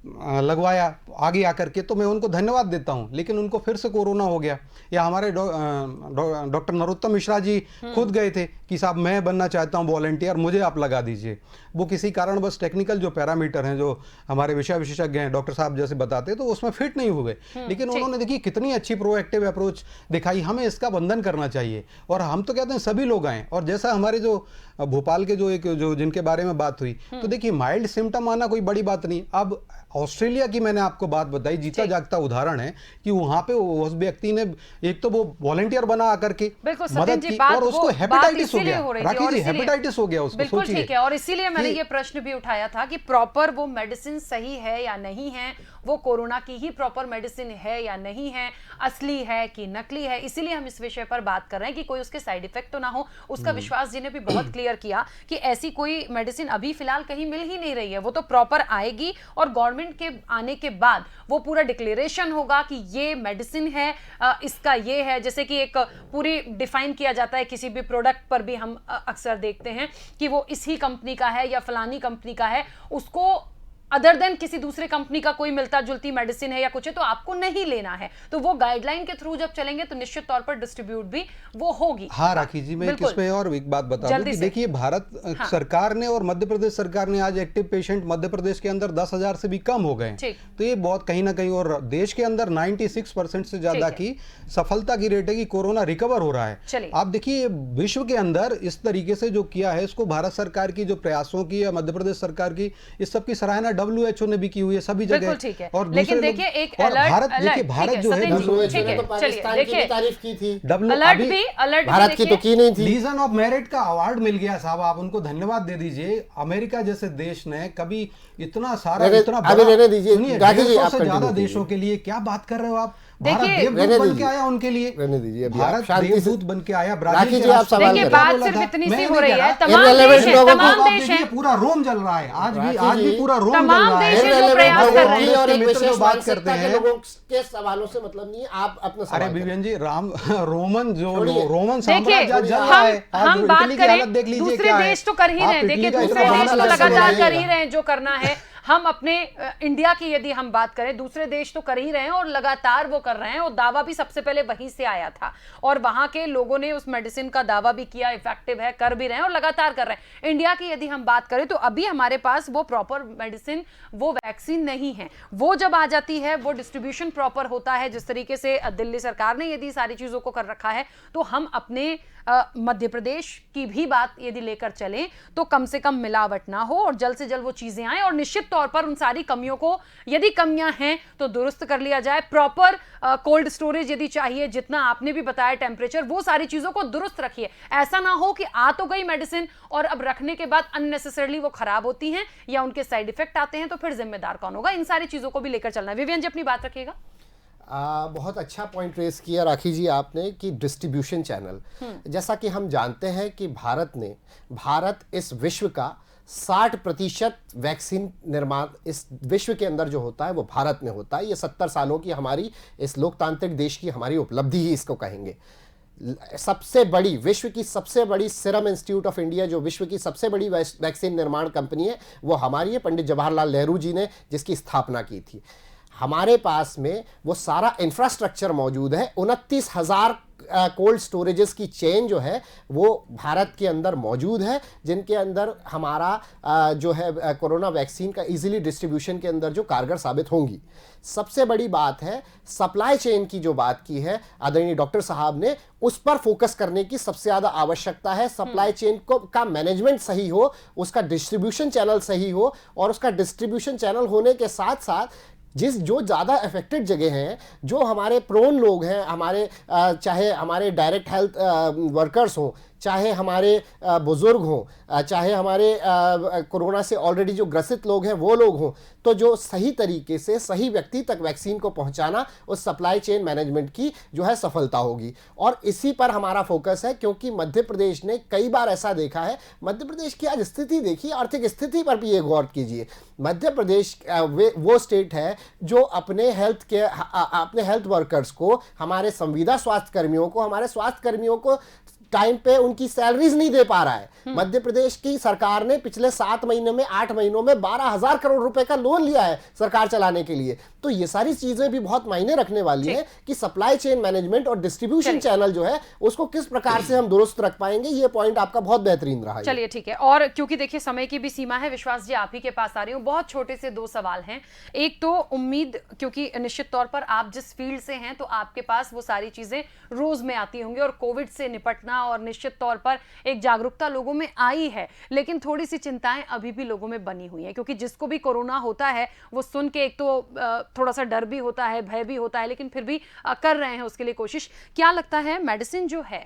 लगवाया आगे आकर के, तो मैं उनको धन्यवाद देता हूं, लेकिन उनको फिर से कोरोना हो गया। या हमारे डॉक्टर नरोत्तम मिश्रा जी खुद गए थे कि साहब मैं बनना चाहता हूं वॉलंटियर, मुझे आप लगा दीजिए। वो किसी कारण बस टेक्निकल जो पैरामीटर हैं, जो हमारे विषय विशेषज्ञ हैं डॉक्टर साहब जैसे बताते हैं, तो उसमें फिट नहीं हुए, लेकिन उन्होंने देखिए कितनी अच्छी प्रोएक्टिव अप्रोच दिखाई। हमें इसका वंदन करना चाहिए और हम तो कहते हैं सभी लोग आए। और जैसा हमारे जो भोपाल के जो जिनके बारे में बात हुई, तो देखिए माइल्ड सिम्टम आना कोई बड़ी बात नहीं। अब ऑस्ट्रेलिया की मैंने आपको बात बताई, जीता जागता उदाहरण है कि वहां पे उस व्यक्ति ने एक तो वो वॉलंटियर बना आकर के मदद की और उसको हेपेटाइटिस हो गया। राखी जी, हेपेटाइटिस हो गया उसको, बिल्कुल ठीक है। और इसीलिए मैंने ये प्रश्न भी उठाया था कि प्रॉपर वो मेडिसिन सही है या नहीं है, वो कोरोना की ही प्रॉपर मेडिसिन है या नहीं है, असली है कि नकली है। इसीलिए हम इस विषय पर बात कर रहे हैं कि कोई उसके साइड इफेक्ट तो ना हो। उसका विश्वास जी ने भी बहुत क्लियर किया कि ऐसी कोई मेडिसिन अभी फिलहाल कहीं मिल ही नहीं रही है, वो तो प्रॉपर आएगी और गवर्नमेंट के आने के बाद वो पूरा डिक्लेरेशन होगा कि ये मेडिसिन है, इसका ये है। जैसे कि एक पूरी डिफाइन किया जाता है किसी भी प्रोडक्ट पर भी, हम अक्सर देखते हैं कि वो इसी कंपनी का है या फलानी कंपनी का है, उसको अदर देन किसी दूसरे कंपनी का कोई मिलता जुलती मेडिसिन है या कुछ है तो आपको नहीं लेना है। तो वो गाइडलाइन के थ्रू जब चलेंगे तो निश्चित तौर पर डिस्ट्रीब्यूट भी वो होगी। हाँ राखी जी, मैं इसमें और एक बात बता दूं कि देखिए भारत सरकार ने और मध्य प्रदेश सरकार ने आज एक्टिव पेशेंट मध्य प्रदेश के अंदर 10,000 से भी कम हो गए, तो ये बहुत कहीं ना कहीं, और देश के अंदर 96% से ज्यादा की सफलता की रेट है कि कोरोना रिकवर हो रहा है। आप देखिए विश्व के अंदर इस तरीके से जो किया है, इसको भारत सरकार की जो प्रयासों की या मध्य प्रदेश सरकार की, इस सब की सराहना WHO ने भी की हुई है सभी बिल्कुल जगह। ठीक है, और लेकिन दूसरे देखिए एक और अलर्ट, भारत देखिए, भारत जो है WHO ठीक ने है, तो पाकिस्तान की भी तारीफ की थी, अलर्ट भारत की तो की नहीं थी। लीजन ऑफ मेरिट का अवार्ड मिल गया साहब, आप उनको धन्यवाद दे दीजिए। अमेरिका जैसे देश ने कभी इतना सारा इतना अभी रहने दीजिए, सुनिए, राखी जी, 150 आप से ज्यादा continue देशों के लिए क्या बात कर रहे हो आप? भारत देखिए, देवदूत रहने बन के दीजिए, आया उनके लिए, रहने दीजिए, अभी आप भारत शांति से- देवदूत बन के आया। राखी ब्राजील जी, के आप सवाल देखिए करें। बात बोला सिर्फ था, इतनी मैं सी नहीं हो रही कह है, रहा। तमाम Irrelevant देश हैं, लोगों को तमाम आप देश देखिए हैं, पूरा रोम जल रहा है, आज भी राखी जी, पूरा रोम तमाम जल रहा देश है। हैं जो प्रयास कर रहे हैं। की और एक मित्र जो विशेष बात मानसिकता करते के हैं, लोगों के सवालों से मतलब नहीं है, आप अपना अरे सवाल करें। विवेन जी, रोमन छोड़िए। रोमन देखिए साम्राज्य जल रहा है। आज हम बात इटली की हालत करें, देख लीजिए दूसरे क्या है। देश तो कर ही आप रहे हैं, इटली देखिए का दूसरे इतना देश तो बहाना लगातार लगाइएगा। कर ही रहे हैं जो करना है। हम अपने इंडिया की यदि हम बात करें, दूसरे देश तो कर ही रहे हैं और लगातार वो कर रहे हैं, और दावा भी सबसे पहले वहीं से आया था, और वहां के लोगों ने उस मेडिसिन का दावा भी किया, इफेक्टिव है, कर भी रहे हैं और लगातार कर रहे हैं। इंडिया की यदि हम बात करें तो अभी हमारे पास वो प्रॉपर मेडिसिन, वो वैक्सीन नहीं है। वो जब आ जाती है, वो डिस्ट्रीब्यूशन प्रॉपर होता है, जिस तरीके से दिल्ली सरकार ने यदि सारी चीजों को कर रखा है, तो हम अपने मध्य प्रदेश की भी बात यदि लेकर चलें तो कम से कम मिलावट ना हो और जल्द से जल्द वो चीजें आए, और निश्चित तौर पर उन सारी कमियों को, यदि कमियां हैं तो दुरुस्त कर लिया जाए। प्रॉपर कोल्ड स्टोरेज यदि चाहिए, जितना आपने भी बताया टेम्परेचर, वो सारी चीजों को दुरुस्त रखिए। ऐसा ना हो कि आ तो गई मेडिसिन और अब रखने के बाद अननेसेसरली वो खराब होती हैं या उनके साइड इफेक्ट आते हैं, तो फिर जिम्मेदार कौन होगा? इन सारी चीजों को भी लेकर चलना है। विवियन जी अपनी बात रखिएगा। बहुत अच्छा पॉइंट रेस किया राखी जी आपने कि डिस्ट्रीब्यूशन चैनल, जैसा कि हम जानते हैं कि भारत इस विश्व का 60% वैक्सीन निर्माण इस विश्व के अंदर जो होता है वो भारत में होता है। ये 70 सालों की हमारी इस लोकतांत्रिक देश की हमारी उपलब्धि ही इसको कहेंगे। सबसे बड़ी, विश्व की सबसे बड़ी सीरम इंस्टीट्यूट ऑफ इंडिया, जो विश्व की सबसे बड़ी वैक्सीन निर्माण कंपनी है, वो हमारी है। पंडित जवाहरलाल नेहरू जी ने जिसकी स्थापना की थी। हमारे पास में वो सारा इंफ्रास्ट्रक्चर मौजूद है। 29,000 कोल्ड स्टोरेजेस की चेन जो है वो भारत के अंदर मौजूद है, जिनके अंदर हमारा जो है कोरोना वैक्सीन का इजीली डिस्ट्रीब्यूशन के अंदर जो कारगर साबित होंगी। सबसे बड़ी बात है सप्लाई चेन की, जो बात की है आदरणीय डॉक्टर साहब ने, उस पर फोकस करने की सबसे ज़्यादा आवश्यकता है। सप्लाई चेन को का मैनेजमेंट सही हो, उसका डिस्ट्रीब्यूशन चैनल सही हो, और उसका डिस्ट्रीब्यूशन चैनल होने के साथ साथ जो ज़्यादा अफेक्टेड जगह हैं, जो हमारे प्रोन लोग हैं, हमारे चाहे हमारे डायरेक्ट हेल्थ वर्कर्स हों, चाहे हमारे बुज़ुर्ग हों, चाहे हमारे कोरोना से ऑलरेडी जो ग्रसित लोग हैं वो लोग हों, तो जो सही तरीके से सही व्यक्ति तक वैक्सीन को पहुंचाना, उस सप्लाई चेन मैनेजमेंट की जो है सफलता होगी। और इसी पर हमारा फोकस है, क्योंकि मध्य प्रदेश ने कई बार ऐसा देखा है। मध्य प्रदेश की आज स्थिति देखिए, आर्थिक स्थिति पर भी ये गौर कीजिए। मध्य प्रदेश वो स्टेट है जो अपने हेल्थ वर्कर्स को, हमारे संविदा स्वास्थ्य कर्मियों को, हमारे स्वास्थ्य कर्मियों को टाइम पे उनकी सैलरीज नहीं दे पा रहा है। मध्य प्रदेश की सरकार ने पिछले 7 महीने में 8 महीनों में 12,000 करोड़ रुपए का लोन लिया है सरकार चलाने के लिए। तो ये सारी चीजें भी बहुत मायने रखने वाली है कि सप्लाई चेन मैनेजमेंट और डिस्ट्रीब्यूशन चैनल जो है उसको किस प्रकार से हम दुरुस्त रख पाएंगे। ये पॉइंट आपका बहुत बेहतरीन रहा है। चलिए ठीक है, और क्योंकि देखिए समय की भी सीमा है, विश्वास जी आप ही के पास आ रही हूँ। बहुत छोटे से 2 सवाल हैं। एक तो उम्मीद, क्योंकि निश्चित तौर पर आप जिस फील्ड से हैं तो आपके पास वो सारी चीजें रोज में आती होंगी, और कोविड से निपटना और निश्चित तौर पर एक जागरूकता लोगों में आई है, लेकिन थोड़ी सी चिंताएं अभी भी लोगों में बनी हुई हैं, क्योंकि जिसको भी कोरोना होता है वो सुन के एक तो थोड़ा सा डर भी होता है, भय भी होता है, लेकिन फिर भी कर रहे हैं उसके लिए कोशिश। क्या लगता है मेडिसिन जो है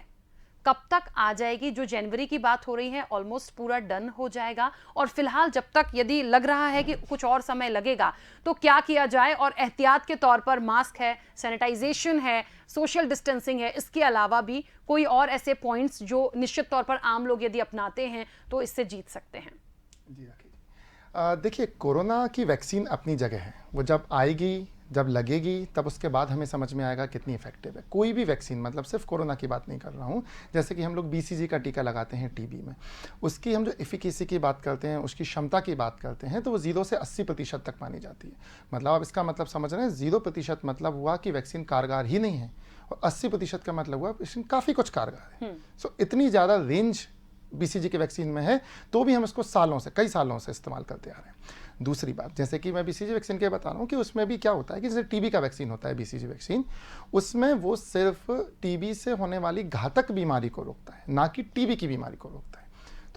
कब तक आ जाएगी? जो जनवरी की बात हो रही है ऑलमोस्ट पूरा डन हो जाएगा, और फिलहाल जब तक यदि लग रहा है कि कुछ और समय लगेगा तो क्या किया जाए? और एहतियात के तौर पर मास्क है, सैनिटाइजेशन है, सोशल डिस्टेंसिंग है, इसके अलावा भी कोई और ऐसे पॉइंट्स जो निश्चित तौर पर आम लोग यदि अपनाते हैं तो इससे जीत सकते हैं? देखिए, कोरोना की वैक्सीन अपनी जगह है। वो जब आएगी, जब लगेगी, तब उसके बाद हमें समझ में आएगा कितनी इफेक्टिव है कोई भी वैक्सीन। मतलब सिर्फ कोरोना की बात नहीं कर रहा हूँ। जैसे कि हम लोग BCG का टीका लगाते हैं टीबी में, उसकी हम जो एफिकेसी की बात करते हैं, उसकी क्षमता की बात करते हैं, तो वो 0 से 80% तक मानी जाती है। मतलब आप इसका मतलब समझ रहे हैं, 0% मतलब हुआ कि वैक्सीन कारगर ही नहीं है, और 80% का मतलब हुआ वैक्सीन काफ़ी कुछ कारगर है। सो इतनी ज़्यादा रेंज BCG के वैक्सीन में है, तो भी हम इसको कई सालों से इस्तेमाल करते आ रहे हैं। दूसरी बात, जैसे कि मैं BCG वैक्सीन के बता रहा हूँ कि उसमें भी क्या होता है कि जैसे टीबी का वैक्सीन होता है BCG वैक्सीन, उसमें वो सिर्फ टीबी से होने वाली घातक बीमारी को रोकता है, ना कि टीबी की बीमारी को रोकता है।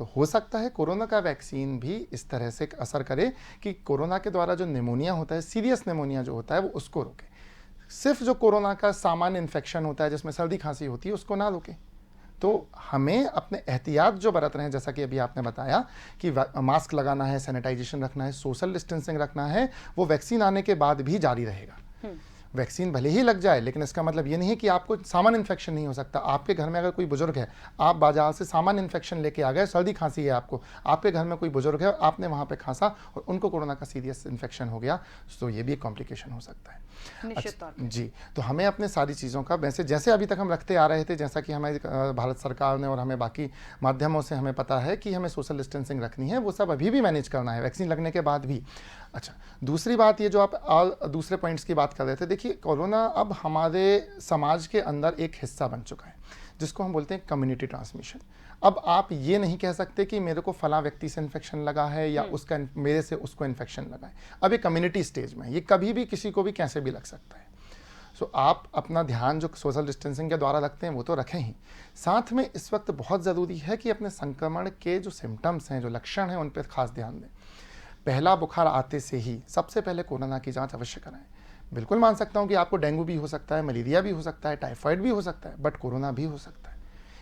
तो हो सकता है कोरोना का वैक्सीन भी इस तरह से असर करे कि कोरोना के द्वारा जो निमोनिया होता है, सीरियस निमोनिया जो होता है, वो उसको रोके। सिर्फ जो कोरोना का सामान्य इन्फेक्शन होता है जिसमें सर्दी खांसी होती है उसको ना रोके। तो हमें अपने एहतियात जो बरत रहे हैं, जैसा कि अभी आपने बताया कि मास्क लगाना है, सैनिटाइजेशन रखना है, सोशल डिस्टेंसिंग रखना है, वो वैक्सीन आने के बाद भी जारी रहेगा। वैक्सीन भले ही लग जाए, लेकिन इसका मतलब ये नहीं है कि आपको सामान्य इन्फेक्शन नहीं हो सकता। आपके घर में अगर कोई बुजुर्ग है, आप बाजार से सामान्य इन्फेक्शन लेके आ गए, सर्दी खांसी है आपको, आपके घर में कोई बुजुर्ग है, आपने वहाँ पे खांसा और उनको कोरोना का सीरियस इन्फेक्शन हो गया, तो ये भी एक कॉम्प्लिकेशन हो सकता है। निश्चित तौर पे। जी, तो हमें अपने सारी चीज़ों का वैसे जैसे अभी तक हम रखते आ रहे थे, जैसा कि हमें भारत सरकार ने और हमें बाकी माध्यमों से हमें पता है कि हमें सोशल डिस्टेंसिंग रखनी है, वो सब अभी भी मैनेज करना है वैक्सीन लगने के बाद भी। अच्छा, दूसरी बात ये जो आप दूसरे पॉइंट्स की बात कर रहे थे, देखिए कोरोना अब हमारे समाज के अंदर एक हिस्सा बन चुका है जिसको हम बोलते हैं कम्युनिटी ट्रांसमिशन। अब आप ये नहीं कह सकते कि मेरे को फला व्यक्ति से इन्फेक्शन लगा है या उसका मेरे से उसको इन्फेक्शन लगा है। अब ये कम्युनिटी स्टेज में, ये कभी भी किसी को भी कैसे भी लग सकता है। सो आप अपना ध्यान जो सोशल डिस्टेंसिंग के द्वारा रखते हैं वो तो रखें ही, साथ में इस वक्त बहुत ज़रूरी है कि अपने संक्रमण के जो सिम्टम्स हैं, जो लक्षण हैं, उन पर खास ध्यान दें। पहला बुखार आते से ही सबसे पहले कोरोना की जांच अवश्य कराएं। बिल्कुल मान सकता हूं कि आपको डेंगू भी हो सकता है, मलेरिया भी हो सकता है, टाइफाइड भी हो सकता है, बट कोरोना भी हो सकता है।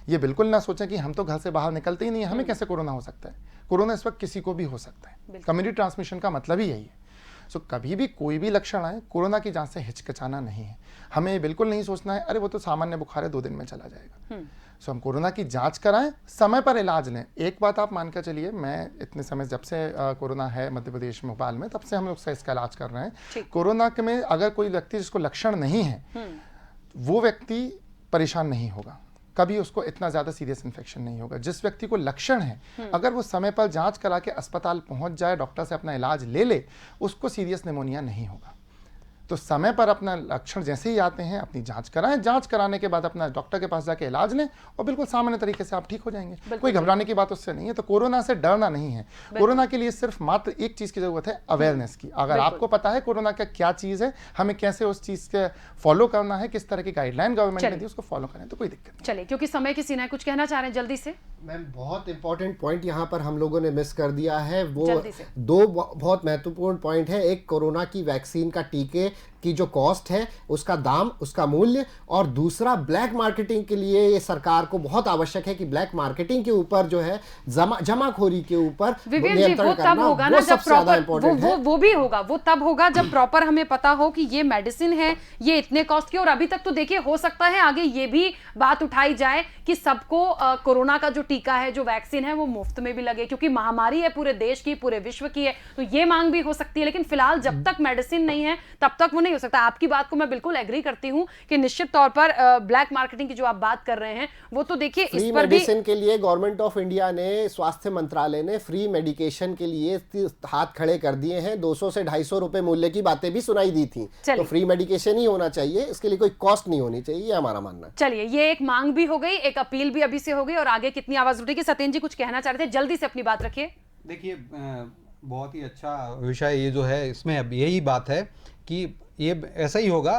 ये बिल्कुल ना सोचें कि हम तो घर से बाहर निकलते ही नहीं है, हमें कैसे कोरोना हो सकता है। कोरोना इस वक्त किसी को भी हो सकता है। कम्युनिटी ट्रांसमिशन का मतलब ही यही है। सो कभी भी कोई भी लक्षण आए, कोरोना की जांच से हिचकिचाना नहीं है। हमें ये बिल्कुल नहीं सोचना है अरे वो तो सामान्य बुखार है, 2 दिन में चला जाएगा। सो हम कोरोना की जांच कराएं, समय पर इलाज लें। एक बात आप मानकर चलिए, मैं इतने समय जब से कोरोना है मध्य प्रदेश में भोपाल में, तब से हम लोग से इसका इलाज कर रहे हैं। कोरोना के में अगर कोई व्यक्ति जिसको लक्षण नहीं है, वो व्यक्ति परेशान नहीं होगा, कभी उसको इतना ज़्यादा सीरियस इन्फेक्शन नहीं होगा। जिस व्यक्ति को लक्षण है, अगर वो समय पर जांच करा के अस्पताल पहुंच जाए, डॉक्टर से अपना इलाज ले ले, उसको सीरियस निमोनिया नहीं होगा। तो समय पर अपना लक्षण जैसे ही आते हैं अपनी जांच कराएं, जांच कराने के बाद अपना डॉक्टर के पास जाके इलाज लें और बिल्कुल सामान्य तरीके से आप ठीक हो जाएंगे। कोई घबराने की बात उससे नहीं है। तो कोरोना से डरना नहीं है। कोरोना के लिए सिर्फ मात्र एक चीज़ की जरूरत है, अवेयरनेस की। अगर आपको पता है कोरोना का क्या चीज़ है, हमें कैसे उस चीज़ के फॉलो करना है, किस तरह की गाइडलाइन गवर्नमेंट ने दी उसको फॉलो करें, तो कोई दिक्कत नहीं। चलिए, क्योंकि समय की सीमा है, कुछ कहना चाह रहे हैं जल्दी से? मैम, बहुत इंपॉर्टेंट पॉइंट यहाँ पर हम लोगों ने मिस कर दिया है। वो 2 बहुत महत्वपूर्ण पॉइंट है। एक, कोरोना की वैक्सीन का टीके की जो कॉस्ट है, उसका दाम, उसका मूल्य, और दूसरा ब्लैक मार्केटिंग के लिए ये सरकार को बहुत आवश्यक है कि ब्लैक मार्केटिंग के ऊपर जो है जमाखोरी के ऊपर नियंत्रण करना, वो सबसे ज्यादा इंपॉर्टेंट है। वो भी होगा, वो तब होगा जब प्रॉपर हमें पता हो कि ये मेडिसिन है, ये इतने कॉस्ट की। और अभी तक तो देखिए, हो सकता है आगे ये भी बात उठाई जाए कि सबको कोरोना का जो टीका है, जो वैक्सीन है, वो मुफ्त में भी लगे, क्योंकि महामारी है पूरे देश की, पूरे विश्व की है। तो ये मांग भी हो सकती है, लेकिन फिलहाल जब तक मेडिसिन नहीं है तब तक वो नहीं हो सकता। आपकी बात को मैं बिल्कुल एग्री करती हूं कि निश्चित तौर पर ब्लैक मार्केटिंग की जो आप बात कर रहे हैं, वो तो देखिए इस पर भी मेडिसिन के लिए गवर्नमेंट ऑफ इंडिया ने, स्वास्थ्य मंत्रालय ने फ्री मेडिकेशन के लिए हाथ खड़े कर दिए हैं। 200 से 250 रुपए मूल्य की बातें भी सुनाई दी थी। तो फ्री मेडिकेशन ही होना चाहिए, इसके लिए कोई कॉस्ट नहीं होनी चाहिए, ये हमारा मानना है। चलिए, ये एक मांग भी हो गई, एक अपील भी अभी से हो गई, और आगे कितनी आवाज उठेगी। सत्येंद्र जी कुछ कहना चाह रहे थे, जल्दी से अपनी बात रखिए। देखिए, बहुत ही अच्छा विषय ये जो है, इसमें अब यही बात है कि ये ऐसा ही होगा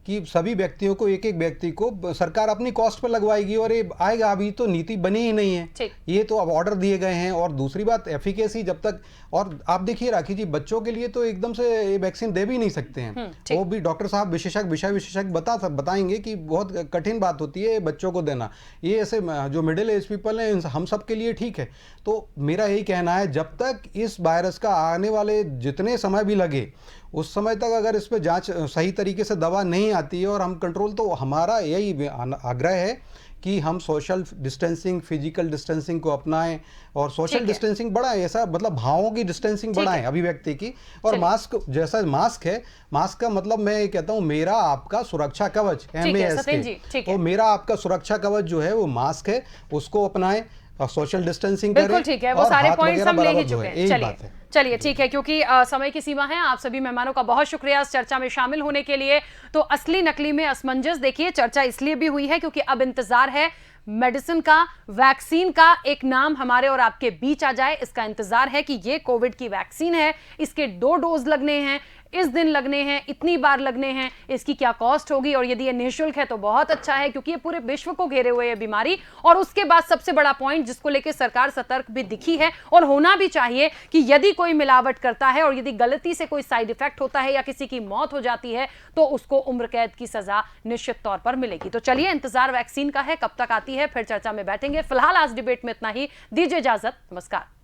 कि सभी व्यक्तियों को, एक एक व्यक्ति को सरकार अपनी कॉस्ट पर लगवाएगी और ये आएगा। अभी तो नीति बनी ही नहीं है, ये तो अब ऑर्डर दिए गए हैं। और दूसरी बात, एफिकेसी जब तक, और आप देखिए राखी जी, बच्चों के लिए तो एकदम से ये वैक्सीन दे भी नहीं सकते हैं। वो भी डॉक्टर साहब विशेषज्ञ बताएंगे कि बहुत कठिन बात होती है बच्चों को देना। ये ऐसे जो मिडिल एज पीपल हैं, हम सब के लिए ठीक है। तो मेरा यही कहना है, जब तक इस वायरस का आने वाले जितने समय भी लगे, उस समय तक अगर इस पर जांच सही तरीके से दवा नहीं आती है और हम कंट्रोल, तो हमारा यही आग्रह है कि हम सोशल डिस्टेंसिंग, फिजिकल डिस्टेंसिंग को अपनाएं और सोशल डिस्टेंसिंग बढ़ाएं। ऐसा मतलब भावों की डिस्टेंसिंग बढ़ाएं, अभिव्यक्ति की। और मास्क, जैसा मास्क है, मास्क का मतलब मैं ये कहता हूं, मेरा आपका सुरक्षा कवच, MASK, तो मेरा आपका सुरक्षा कवच जो है वो मास्क है, उसको अपनाएं और सोशल डिस्टेंसिंग करें। बिल्कुल ठीक है, वो सारे पॉइंट्स हम ले ही चुके हैं। चलिए ठीक है, क्योंकि समय की सीमा है। आप सभी मेहमानों का बहुत शुक्रिया इस चर्चा में शामिल होने के लिए। तो असली नकली में असमंजस, देखिए चर्चा इसलिए भी हुई है क्योंकि अब इंतजार है मेडिसिन का, वैक्सीन का, एक नाम हमारे और आपके बीच आ जाए। इसका इंतजार है कि ये कोविड की वैक्सीन है, इसके 2 डोज लगने हैं, इस दिन लगने हैं, इतनी बार लगने हैं, इसकी क्या कॉस्ट होगी, और यदि ये निःशुल्क है तो बहुत अच्छा है, क्योंकि ये पूरे विश्व को घेरे हुए है बीमारी। और उसके बाद सबसे बड़ा पॉइंट जिसको लेकर सरकार सतर्क भी दिखी है और होना भी चाहिए कि यदि कोई मिलावट करता है और यदि गलती से कोई साइड इफेक्ट होता है या किसी की मौत हो जाती है तो उसको उम्र कैद की सजा निश्चित तौर पर मिलेगी। तो चलिए, इंतजार वैक्सीन का है, कब तक आती है फिर चर्चा में बैठेंगे। फिलहाल आज डिबेट में इतना ही, दीजिए इजाजत, नमस्कार।